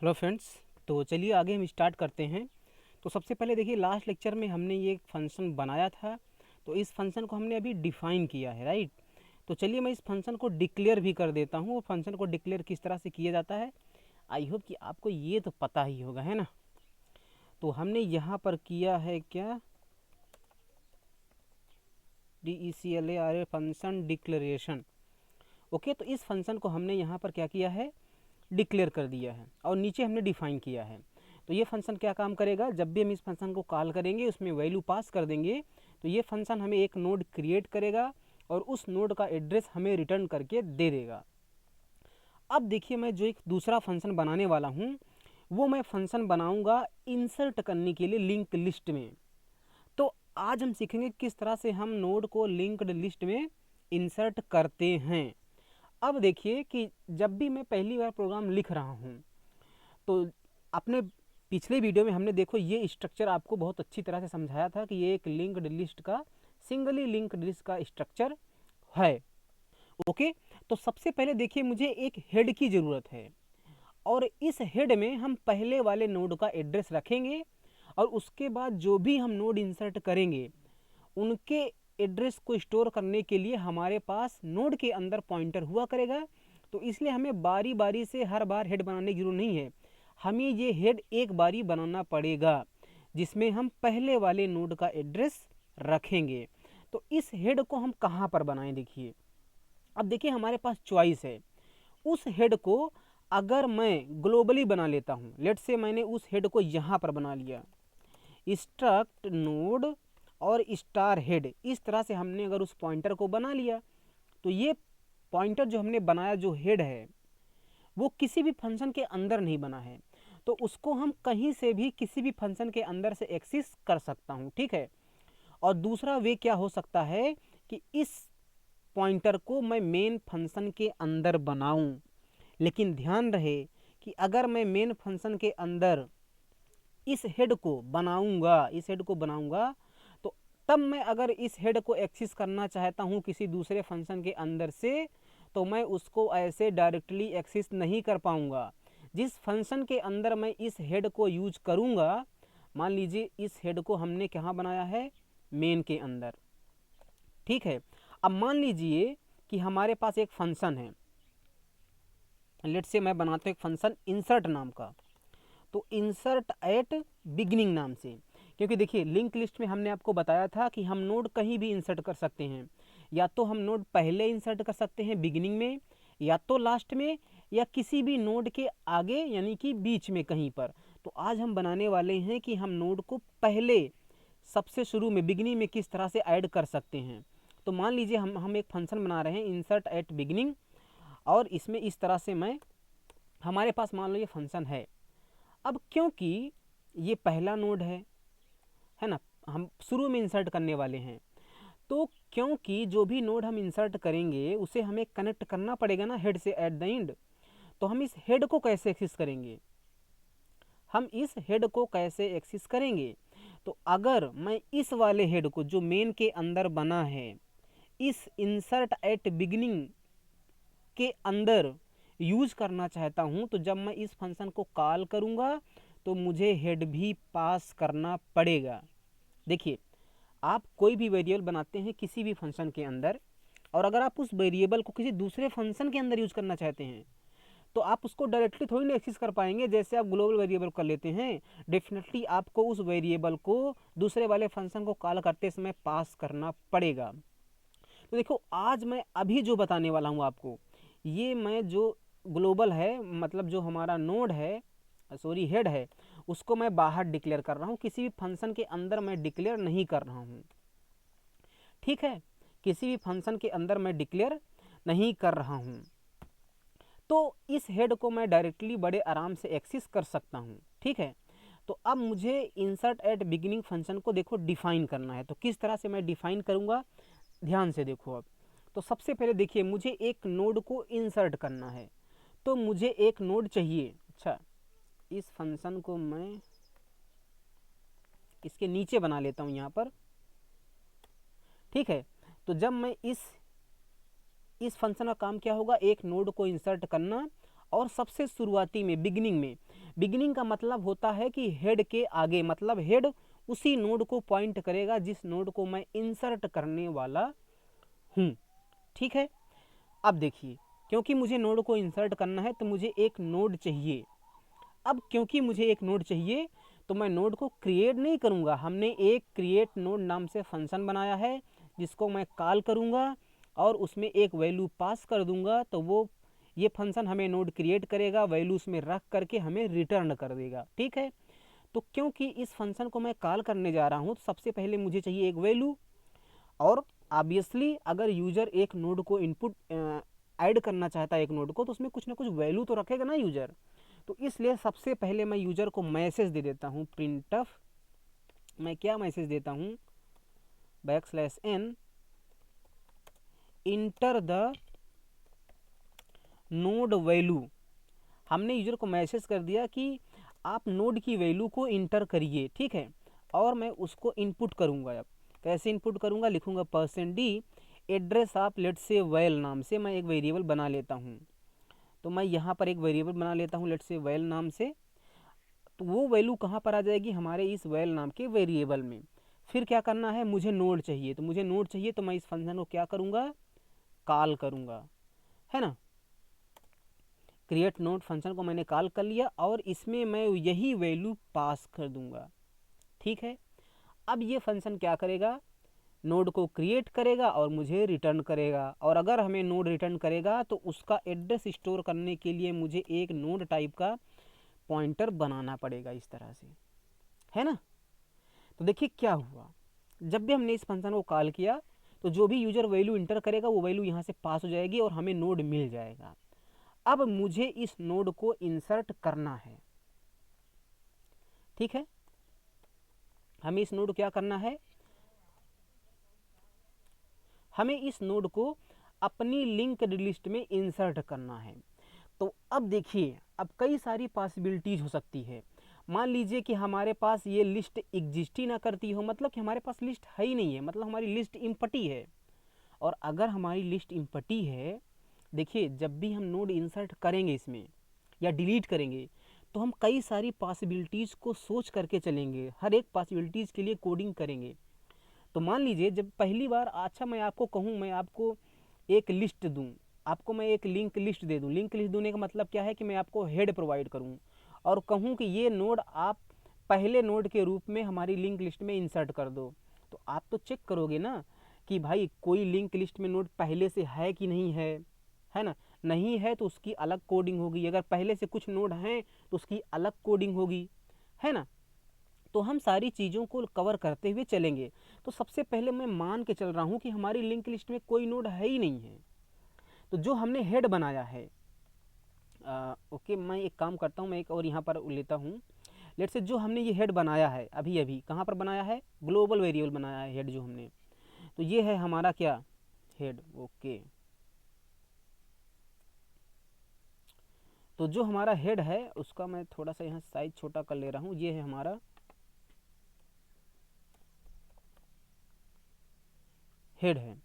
Hello friends. तो चलिए आगे हम स्टार्ट करते हैं। तो सबसे पहले देखिए, लास्ट लेक्चर में हमने ये एक फंक्शन बनाया था, तो इस फंक्शन को हमने अभी डिफाइन किया है, राइट। तो चलिए मैं इस फंक्शन को डिक्लेयर भी कर देता हूँ। और फंक्शन को डिक्लेयर किस तरह से किया जाता है, आई होप कि आपको ये तो पता ही होगा, है ना। तो हमने यहाँ पर किया है क्या, DECLAR फंक्शन डिक्लेरेशन। ओके, तो इस फंक्शन को हमने यहाँ पर क्या किया है, डिक्लेयर कर दिया है और नीचे हमने डिफाइन किया है। तो ये फंक्शन क्या काम करेगा, जब भी हम इस फंक्शन को कॉल करेंगे उसमें वैल्यू पास कर देंगे तो ये फंक्शन हमें एक नोड क्रिएट करेगा और उस नोड का एड्रेस हमें रिटर्न करके दे देगा। अब देखिए, मैं जो एक दूसरा फंक्शन बनाने वाला हूँ वो मैं फंक्शन बनाऊंगा इंसर्ट करने के लिए लिंक लिस्ट में। तो आज हम सीखेंगे किस तरह से हम नोड को लिंक्ड लिस्ट में इंसर्ट करते हैं। अब देखिए कि जब भी मैं पहली बार प्रोग्राम लिख रहा हूँ तो अपने पिछले वीडियो में हमने देखो ये स्ट्रक्चर आपको बहुत अच्छी तरह से समझाया था कि ये एक लिंक्ड लिस्ट का, सिंगली लिंक्ड लिस्ट का स्ट्रक्चर है। ओके, तो सबसे पहले देखिए मुझे एक हेड की ज़रूरत है और इस हेड में हम पहले वाले नोड का एड्रेस रखेंगे और उसके बाद जो भी हम नोड इंसर्ट करेंगे उनके एड्रेस को स्टोर करने के लिए हमारे पास नोड के अंदर पॉइंटर हुआ करेगा। तो इसलिए हमें बारी बारी से हर बार हेड बनाने की जरूरत नहीं है, हमें ये हेड एक बारी बनाना पड़ेगा जिसमें हम पहले वाले नोड का एड्रेस रखेंगे। तो इस हेड को हम कहाँ पर बनाएं, देखिए अब देखिए हमारे पास चॉइस है। उस हेड को अगर मैं ग्लोबली बना लेता हूँ, लेट से मैंने उस हेड को यहाँ पर बना लिया, स्ट्रक्ट नोड और स्टार हेड, इस तरह से हमने अगर उस पॉइंटर को बना लिया तो ये पॉइंटर जो हमने बनाया, जो हेड है वो किसी भी फंक्शन के अंदर नहीं बना है, तो उसको हम कहीं से भी किसी भी फंक्शन के अंदर से एक्सेस कर सकता हूँ, ठीक है। और दूसरा वे क्या हो सकता है कि इस पॉइंटर को मैं मेन फंक्शन के अंदर बनाऊं, लेकिन ध्यान रहे कि अगर मैं मेन फंक्शन के अंदर इस हेड को बनाऊंगा तो तब मैं अगर इस हेड को एक्सेस करना चाहता हूं किसी दूसरे फंक्शन के अंदर से तो मैं उसको ऐसे डायरेक्टली एक्सेस नहीं कर पाऊंगा। जिस फंक्शन के अंदर मैं इस हेड को यूज करूंगा, मान लीजिए इस हेड को हमने कहाँ बनाया है, मेन के अंदर, ठीक है। अब मान लीजिए कि हमारे पास एक फंक्शन है, लेट से मैं बनाता हूँ एक फंक्शन इंसर्ट नाम का, तो इंसर्ट एट बिगिनिंग नाम से, क्योंकि देखिए लिंक लिस्ट में हमने आपको बताया था कि हम नोड कहीं भी इंसर्ट कर सकते हैं, या तो हम नोड पहले इंसर्ट कर सकते हैं बिगिनिंग में, या तो लास्ट में, या किसी भी नोड के आगे यानी कि बीच में कहीं पर। तो आज हम बनाने वाले हैं कि हम नोड को पहले सबसे शुरू में बिगिनिंग में किस तरह से ऐड कर सकते हैं। तो मान लीजिए हम एक फंक्शन बना रहे हैं इंसर्ट एट बिगिनिंग, और इसमें इस तरह से मैं, हमारे पास मान लो ये फंक्शन है। अब क्योंकि ये पहला नोड है ना, हम शुरू में इंसर्ट करने वाले हैं, तो क्योंकि जो भी नोड हम इंसर्ट करेंगे उसे हमें कनेक्ट करना पड़ेगा ना हेड से एट द एंड। तो हम इस हेड को कैसे एक्सेस करेंगे, तो अगर मैं इस वाले हेड को जो मेन के अंदर बना है इस इंसर्ट एट बिगिनिंग के अंदर यूज करना चाहता हूं, तो जब मैं इस फंक्शन को कॉल करूंगा तो मुझे हेड भी पास करना पड़ेगा। देखिए, आप कोई भी वेरिएबल बनाते हैं किसी भी फंक्शन के अंदर, और अगर आप उस वेरिएबल को किसी दूसरे फंक्शन के अंदर यूज करना चाहते हैं तो आप उसको डायरेक्टली थोड़ी ना एक्सेस कर पाएंगे। जैसे आप ग्लोबल वेरिएबल कर लेते हैं, डेफिनेटली आपको उस वेरिएबल को दूसरे वाले फंक्शन को कॉल करते समय पास करना पड़ेगा। तो देखो, आज मैं अभी जो बताने वाला हूँ आपको, ये मैं जो ग्लोबल है, मतलब जो हमारा नोड है, सॉरी हेड है, उसको मैं बाहर डिक्लेयर कर रहा हूँ, किसी भी फंक्शन के अंदर मैं डिक्लेयर नहीं कर रहा हूँ, ठीक है। किसी भी फंक्शन के अंदर मैं डिक्लेयर नहीं कर रहा हूँ, तो इस हेड को मैं डायरेक्टली बड़े आराम से एक्सेस कर सकता हूँ, ठीक है। तो अब मुझे इंसर्ट एट बिगिनिंग फंक्शन को देखो डिफाइन करना है, तो किस तरह से मैं डिफाइन करूँगा, ध्यान से देखो। अब तो सबसे पहले देखिए मुझे एक नोड को इंसर्ट करना है, तो मुझे एक नोड चाहिए। अच्छा, इस फंक्शन को मैं इसके नीचे बना लेता हूँ यहाँ पर, ठीक है। तो जब मैं इस फंक्शन का काम क्या होगा, एक नोड को इंसर्ट करना, और सबसे शुरुआती में बिगिनिंग का मतलब होता है कि हेड के आगे, मतलब हेड उसी नोड को पॉइंट करेगा जिस नोड को मैं इंसर्ट करने वाला हूँ। ठीक है, अब देखिए, क्योंकि मुझे नोड को इंसर्ट करना है तो मुझे एक नोड चाहिए। अब क्योंकि मुझे एक नोड चाहिए तो मैं नोड को क्रिएट नहीं करूँगा। हमने एक क्रिएट नोड नाम से फंक्शन बनाया है जिसको मैं कॉल करूँगा और उसमें एक वैल्यू पास कर दूँगा, तो वो ये फंक्शन हमें नोड क्रिएट करेगा, वैल्यू उसमें रख करके हमें रिटर्न कर देगा। ठीक है, तो क्योंकि इस फंक्शन को मैं कॉल करने जा रहा हूँ तो सबसे पहले मुझे चाहिए एक वैल्यू, और ऑब्वियसली अगर यूज़र एक नोड को इनपुट ऐड करना चाहता है एक नोड को, तो उसमें कुछ ना कुछ वैल्यू तो रखेगा ना यूज़र। तो इसलिए सबसे पहले मैं यूज़र को मैसेज दे देता हूँ प्रिंटफ। मैं क्या मैसेज देता हूँ, \n enter the node value. हमने यूज़र को मैसेज कर दिया कि आप नोड की वैल्यू को इंटर करिए। ठीक है, और मैं उसको इनपुट करूँगा। अब कैसे इनपुट करूँगा, लिखूँगा %d एड्रेस ऑफ लेट्स से वैल नाम से मैं एक वेरिएबल बना लेता हूँ। तो मैं यहाँ पर एक वेरिएबल बना लेता हूँ लेट्स से वैल नाम से। तो वो वैल्यू कहाँ पर आ जाएगी, हमारे इस वैल नाम के वेरिएबल में। फिर क्या करना है, मुझे नोड चाहिए, तो मुझे नोड चाहिए तो मैं इस फंक्शन को क्या करूँगा, कॉल करूँगा, है ना। क्रिएट नोड फंक्शन को मैंने कॉल कर लिया और इसमें मैं यही वैल्यू पास कर दूंगा। ठीक है, अब ये फंक्शन क्या करेगा, नोड को क्रिएट करेगा और मुझे रिटर्न करेगा। और अगर हमें नोड रिटर्न करेगा तो उसका एड्रेस स्टोर करने के लिए मुझे एक नोड टाइप का पॉइंटर बनाना पड़ेगा इस तरह से, है ना। तो देखिए क्या हुआ, जब भी हमने इस फंक्शन को कॉल किया तो जो भी यूजर वैल्यू इंटर करेगा वो वैल्यू यहाँ से पास हो जाएगी और हमें नोड मिल जाएगा। अब मुझे इस नोड को इंसर्ट करना है। ठीक है, हमें इस नोड क्या करना है, हमें इस नोड को अपनी लिंक्ड लिस्ट में इंसर्ट करना है। तो अब देखिए, अब कई सारी पॉसिबिलिटीज हो सकती है। मान लीजिए कि हमारे पास ये लिस्ट एग्जिस्ट ही ना करती हो, मतलब कि हमारे पास लिस्ट है ही नहीं है, मतलब हमारी लिस्ट इम्पटी है। और अगर हमारी लिस्ट इम्पटी है, देखिए जब भी हम नोड इंसर्ट करेंगे इसमें या डिलीट करेंगे तो हम कई सारी पॉसिबिलिटीज़ को सोच करके चलेंगे, हर एक पॉसिबिलिटीज़ के लिए कोडिंग करेंगे। तो मान लीजिए जब पहली बार, अच्छा मैं आपको कहूँ, मैं आपको एक लिस्ट दूँ, आपको मैं एक लिंक लिस्ट दे दूँ। लिंक लिस्ट देने का मतलब क्या है कि मैं आपको हेड प्रोवाइड करूँ और कहूँ कि ये नोड आप पहले नोड के रूप में हमारी लिंक लिस्ट में इंसर्ट कर दो। तो आप तो चेक करोगे ना कि भाई कोई लिंक लिस्ट में नोड पहले से है कि नहीं है ना। नहीं है तो उसकी अलग कोडिंग होगी, अगर पहले से कुछ नोड हैं तो उसकी अलग कोडिंग होगी, है ना। तो हम सारी चीज़ों को कवर करते हुए चलेंगे। तो सबसे पहले मैं मान के चल रहा हूँ कि हमारी लिंक लिस्ट में कोई नोड है ही नहीं है। तो जो हमने हेड बनाया है, ओके मैं एक काम करता हूँ, मैं एक और यहाँ पर लेता हूँ। लेट्स से जो हमने ये हेड बनाया है अभी अभी कहाँ पर बनाया है, ग्लोबल वेरिएबल बनाया है हेड जो हमने। तो ये है हमारा क्या, हेड। ओके, तो जो हमारा हेड है उसका मैं थोड़ा सा यहाँ साइज छोटा कर ले रहा हूँ। ये है हमारा हेड है,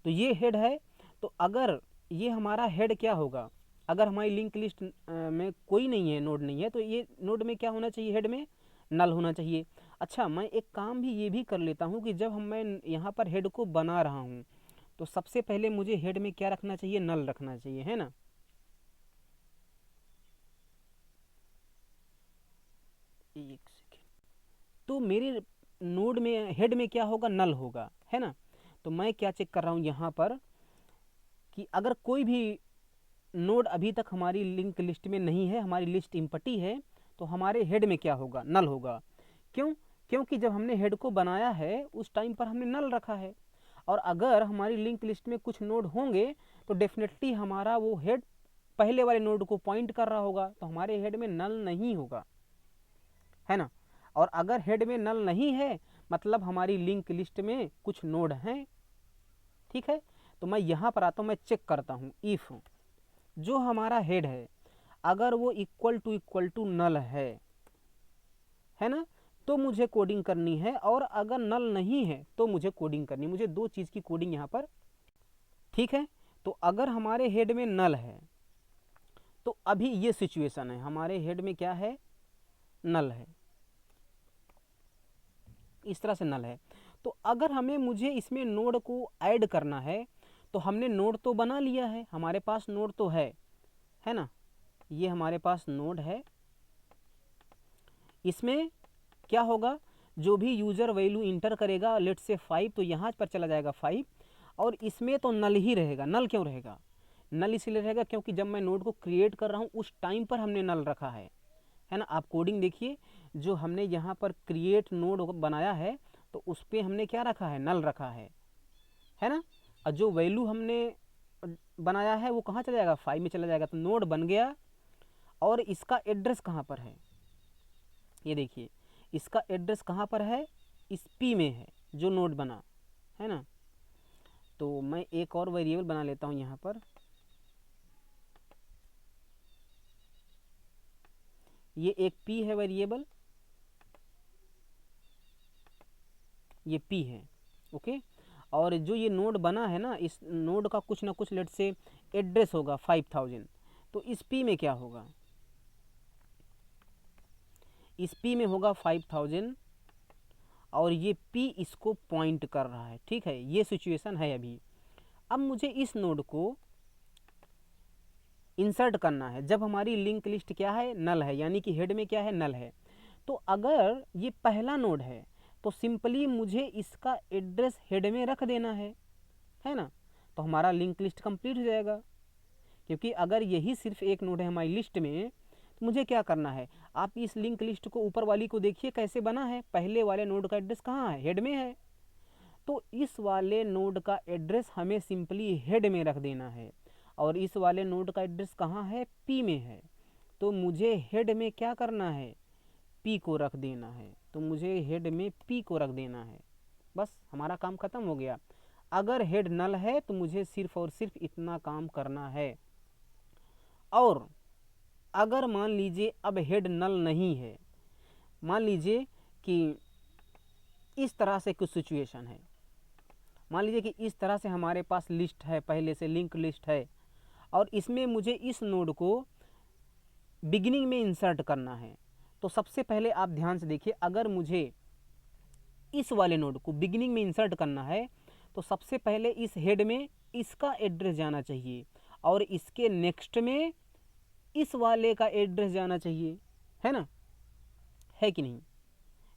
तो ये हेड है। तो अगर ये हमारा हेड क्या होगा, अगर हमारी लिंक लिस्ट में कोई नहीं है, नोड नहीं है, तो ये नोड में क्या होना चाहिए, हेड में नल होना चाहिए। अच्छा मैं एक काम भी ये भी कर लेता हूँ कि जब मैं यहाँ पर हेड को बना रहा हूँ तो सबसे पहले मुझे हेड में क्या रखना चाहिए, नल रखना चाहिए, है ना। एक सेकेंड, तो मेरे नोड में हेड में क्या होगा, नल होगा, है ना। तो मैं क्या चेक कर रहा हूँ यहाँ पर कि अगर कोई भी नोड अभी तक हमारी लिंक लिस्ट में नहीं है, हमारी लिस्ट इम्पटी है, तो हमारे हेड में क्या होगा, नल होगा। क्यों, क्योंकि जब हमने हेड को बनाया है उस टाइम पर हमने नल रखा है। और अगर हमारी लिंक लिस्ट में कुछ नोड होंगे तो डेफिनेटली हमारा वो हेड पहले वाले नोड को पॉइंट कर रहा होगा, तो हमारे हेड में नल नहीं होगा, है ना। और अगर हेड में नल नहीं है मतलब हमारी लिंक लिस्ट में कुछ नोड हैं। ठीक है, तो मैं यहाँ पर आता हूँ, मैं चेक करता हूँ इफ़ जो हमारा हेड है अगर वो इक्वल टू नल है ना, तो मुझे कोडिंग करनी है। और अगर नल नहीं है तो मुझे कोडिंग करनी, मुझे दो चीज़ की कोडिंग यहाँ पर। ठीक है, तो अगर हमारे हेड में नल है तो अभी ये सिचुएशन है, हमारे हेड में क्या है, नल है, इस तरह से नल है। तो अगर मुझे इसमें नोड को ऐड करना है तो हमने नोड तो बना लिया है, हमारे पास नोड तो है ना, ये हमारे पास नोड है। इसमें क्या होगा, जो भी यूज़र वैल्यू इंटर करेगा, लेट से 5, तो यहाँ पर चला जाएगा 5, और इसमें तो नल ही रहेगा। नल क्यों रहेगा, नल इसलिए रहेगा क्योंकि जब मैं नोड को क्रिएट कर रहा हूँ उस टाइम पर हमने नल रखा है ना। आप कोडिंग देखिए, जो हमने यहाँ पर क्रिएट नोड बनाया है तो उस पर हमने क्या रखा है, नल रखा है ना। और जो वैल्यू हमने बनाया है वो कहाँ चला जाएगा, 5 में चला जाएगा। तो नोड बन गया, और इसका एड्रेस कहाँ पर है, ये देखिए इसका एड्रेस कहाँ पर है, इस पी में है जो नोड बना है ना। तो मैं एक और वेरिएबल बना लेता हूँ यहाँ पर, ये एक पी है वेरिएबल, ये पी है, ओके। और जो ये नोड बना है ना, इस नोड का कुछ ना कुछ लेट से एड्रेस होगा 5000। तो इस पी में क्या होगा, इस पी में होगा 5000, और ये पी इसको पॉइंट कर रहा है, ठीक है। ये सिचुएशन है अभी। अब मुझे इस नोड को इंसर्ट करना है जब हमारी लिंक लिस्ट क्या है, नल है, यानी कि हेड में क्या है, नल है। तो अगर ये पहला नोड है तो सिंपली मुझे इसका एड्रेस हेड में रख देना है ना। तो हमारा लिंक लिस्ट कंप्लीट हो जाएगा, क्योंकि अगर यही सिर्फ एक नोड है हमारी लिस्ट में तो मुझे क्या करना है, आप इस लिंक लिस्ट को ऊपर वाली को देखिए कैसे बना है, पहले वाले नोड का एड्रेस कहाँ है, हेड में है। तो इस वाले नोड का एड्रेस हमें सिंपली हेड में रख देना है, और इस वाले नोड का एड्रेस कहाँ है, पी में है। तो मुझे हेड में क्या करना है, पी को रख देना है। तो मुझे हेड में पी को रख देना है, बस हमारा काम खत्म हो गया। अगर हेड नल है तो मुझे सिर्फ और सिर्फ इतना काम करना है। और अगर मान लीजिए अब हेड नल नहीं है, मान लीजिए कि इस तरह से कुछ सिचुएशन है, मान लीजिए कि इस तरह से हमारे पास लिस्ट है, पहले से लिंक लिस्ट है, और इसमें मुझे इस नोड को बिगिनिंग में इंसर्ट करना है। तो सबसे पहले आप ध्यान से देखिए, अगर मुझे इस वाले नोड को बिगिनिंग में इंसर्ट करना है तो सबसे पहले इस हेड में इसका एड्रेस जाना चाहिए, और इसके नेक्स्ट में इस वाले का एड्रेस जाना चाहिए, है ना, है कि नहीं।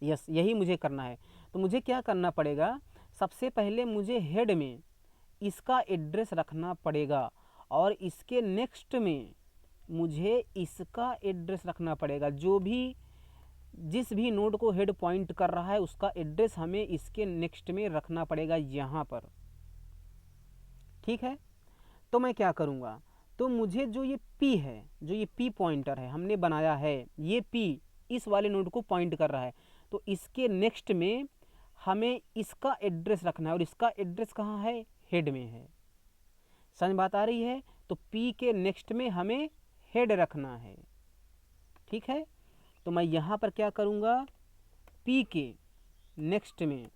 यस, यही मुझे करना है। तो मुझे क्या करना पड़ेगा, सबसे पहले मुझे हेड में इसका एड्रेस रखना पड़ेगा, और इसके नेक्स्ट में मुझे इसका एड्रेस रखना पड़ेगा। जो भी जिस भी नोड को हेड पॉइंट कर रहा है उसका एड्रेस हमें इसके नेक्स्ट में रखना पड़ेगा यहाँ पर, ठीक है। तो मैं क्या करूँगा, तो मुझे जो ये P है, जो ये P पॉइंटर है हमने बनाया है, ये P इस वाले नोड को पॉइंट कर रहा है, तो इसके नेक्स्ट में हमें इसका एड्रेस रखना है, और इसका एड्रेस कहाँ है, हेड में है। समझ बात आ रही है। तो P के नेक्स्ट में हमें हेड रखना है, ठीक है। तो मैं यहाँ पर क्या करूँगा, P के नेक्स्ट में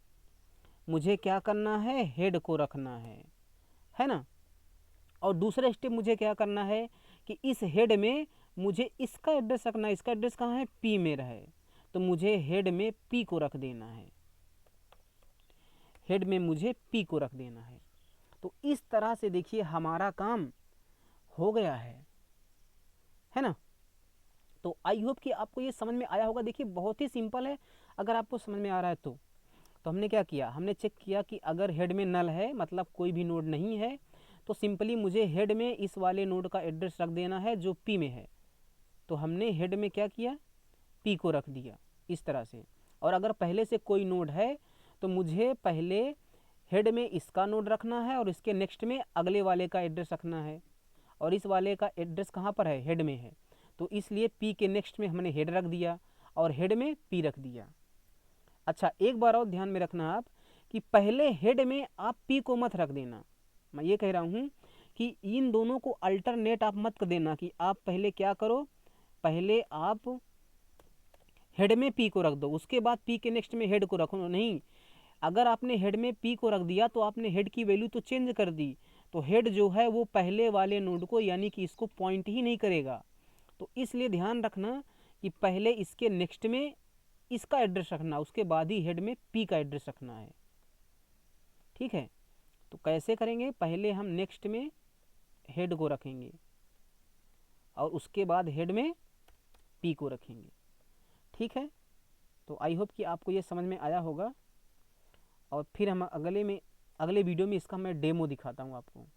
मुझे क्या करना है, हेड को रखना है ना। और दूसरा स्टेप मुझे क्या करना है कि इस हेड में मुझे इसका एड्रेस रखना है, इसका एड्रेस कहाँ है, P में रहे। तो मुझे हेड में P को रख देना है, हेड में मुझे P को रख देना है। तो इस तरह से देखिए हमारा काम हो गया है ना। तो आई होप कि आपको ये समझ में आया होगा। देखिए बहुत ही सिंपल है, अगर आपको समझ में आ रहा है तो हमने क्या किया, हमने चेक किया कि अगर हेड में नल है, मतलब कोई भी नोड नहीं है, तो सिंपली मुझे हेड में इस वाले नोड का एड्रेस रख देना है जो P में है। तो हमने हेड में क्या किया, P को रख दिया इस तरह से। और अगर पहले से कोई नोड है तो मुझे पहले हेड में इसका नोड रखना है, और इसके नेक्स्ट में अगले वाले का एड्रेस रखना है, और इस वाले का एड्रेस कहाँ पर है, हेड में है। तो इसलिए P के नेक्स्ट में हमने हेड रख दिया, और हेड में P रख दिया। अच्छा, एक बार और ध्यान में रखना आप कि पहले हेड में आप P को मत रख देना। मैं ये कह रहा हूँ कि इन दोनों को अल्टरनेट आप मत कर देना कि आप पहले क्या करो, पहले आप हेड में P को रख दो, उसके बाद P के नेक्स्ट में हेड को रखो, नहीं। अगर आपने हेड में P को रख दिया तो आपने हेड की वैल्यू तो चेंज कर दी, तो हेड जो है वो पहले वाले नोड को यानी कि इसको पॉइंट ही नहीं करेगा। तो इसलिए ध्यान रखना कि पहले इसके नेक्स्ट में इसका एड्रेस रखना, उसके बाद ही हेड में पी का एड्रेस रखना है। ठीक है, तो कैसे करेंगे, पहले हम नेक्स्ट में हेड को रखेंगे और उसके बाद हेड में पी को रखेंगे। ठीक है, तो आई होप कि आपको ये समझ में आया होगा। और फिर हम अगले वीडियो में इसका मैं डेमो दिखाता हूँ आपको।